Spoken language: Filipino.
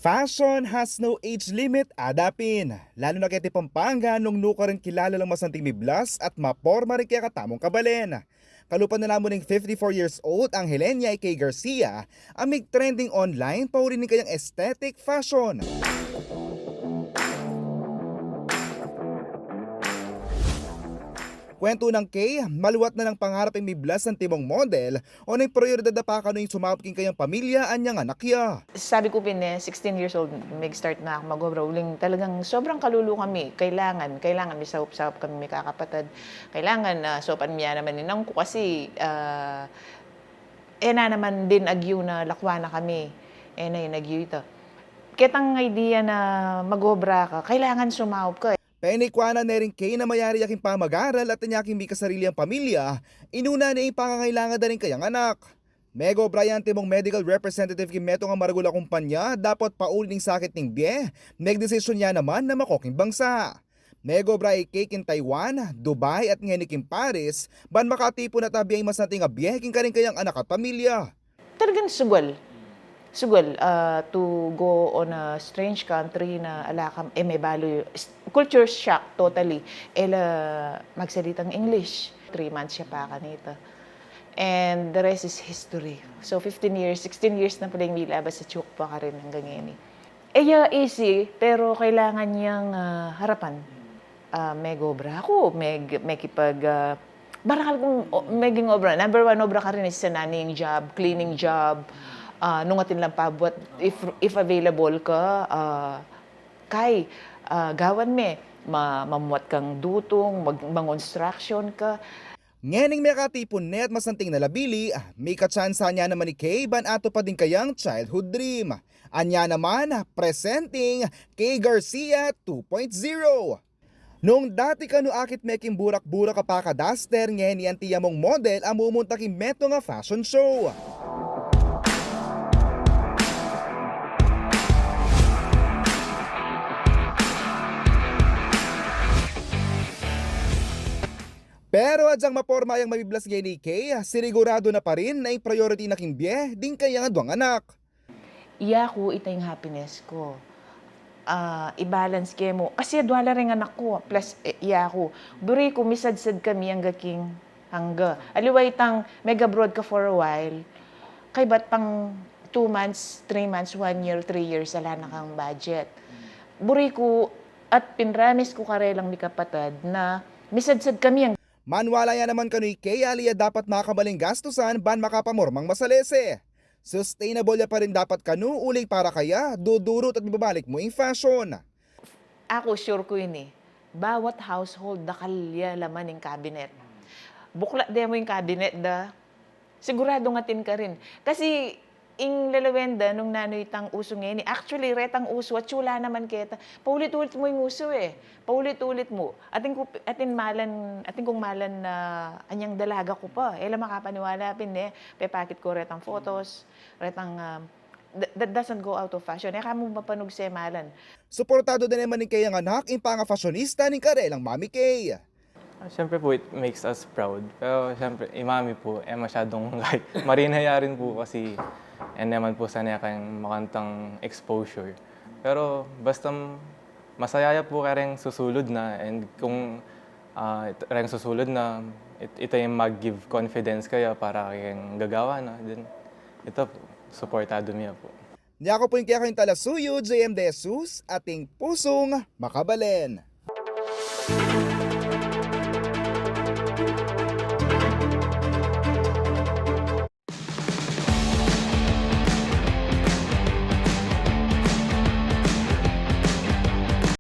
Fashion has no age limit, adapin. Lalo na kay Pampanga nung nuka rin kilala lang masanting miblas at maporma rin kaya katamong kabalen. Kalupan na lamang ng 54 years old ang Helenia K. Garcia, amig trending online paurining kayang aesthetic fashion. Kwento ng Kay, maluwat na ng pangarap ang miblas ng timong model o nang prioridad na pa kano yung sumapking kayang pamilya anyang anak ya. Sabi ko pin 16 years old, mag-start na ako mag-rolling. Talagang sobrang kalulu kami. Kailangan may saup-saup kami, may kakapatid. Kailangan sopan niya naman ninang ko kasi na naman din agyo na lakwa na kami. Na yun agyo ito. Kitang idea na mag-obra ka, kailangan sumaup ka. Penikwana na rin Kay na mayari yaking pamag-aral at tanyaking may kasarili ang pamilya, inuna na yung pangangailangan na rin kayang anak. Mego Bryante mong medical representative kimeto nga maragula kumpanya dapat pauling sakit ng biye, nagdesisyon niya naman na makoking bangsa. Mego Bry cake in Taiwan, Dubai at ngeniking Paris, ban makatipo na tabi ay mas nating abiye king karing kayang anak at pamilya. Talagang sugal to go on a strange country na alakam, may value, culture shock totally. Magsalitang English. 3 months siya pa kanito. And the rest is history. So 16 years na pala yung nilabas sa chuk pa ka rin hanggang ngayon. Easy, pero kailangan niyang harapan. May obra ako, may kipag... barakal kong meging obra. Number 1 obra ka rin is sa nanning job, cleaning job, nungatin lang pa buat if available ka gawan me mamuat kang dutong mag-construction ka. Ngening may katipon net masanting nalabili, may katsansa niya naman ni Kay ban ato pa din kayang childhood dream. Anya naman presenting Kay Garcia 2.0. Nung dati kanu akit meking burak-burak ka pa ka duster ngeni ang tiyamong model amumunta ki meto nga fashion show. Pero adyang maporma yung mabiblas ngayon ni Kay, sinigurado na pa rin na yung priority na kimbye, din kaya nga duwang anak. Iya ko, ito yung happiness ko. I-balance kayo mo. Kasi dwala rin anak ko, plus iya ko. Buri ko, misadsad kami ang gaking hangga. Aliway tang mega-broad ka for a while, kay ba't pang 2 months, 3 months, 1 year, 3 years, ala na kang budget. Buri ko, at pinramis ko karelang ni kapatid na misadsad kami ang Manwala yan naman kano'y Kay aliya dapat makabaling gastusan ban makapamormang masalese. Sustainable ya pa rin dapat kanu uling para kaya dudurot at mababalik mo yung fashion. Ako sure ko yun bawat household nakalya laman yung cabinet. Bukla din mo yung cabinet sigurado ngatin ka rin. Kasi ing lalawenda nung nanoy tang uso ngayon actually retang uso at chula naman kita. Paulit-ulit mo yung uso Paulit-ulit mo. Ating kung malan na anyang dalaga ko pa. Makapaniwala pin pepakit ko retang photos, retang that doesn't go out of fashion. Kamo mapanog malan. Suportado din naman ni Kay ang anak yung panga-fashionista ni karelang Mami Kay. Siyempre po, it makes us proud. Pero siyempre, mami po, masyadong marinaya rin po kasi naman po sana kayong makantang exposure. Pero basta masayaya po kayong susulod na and kung kayong susulod na, ito yung mag-give confidence kayo para kayong gagawa na. Then, ito po, supportado niya po. Niya ko po yung kaya kayong talasuyo, JM De Jesus, ating pusong makabalen.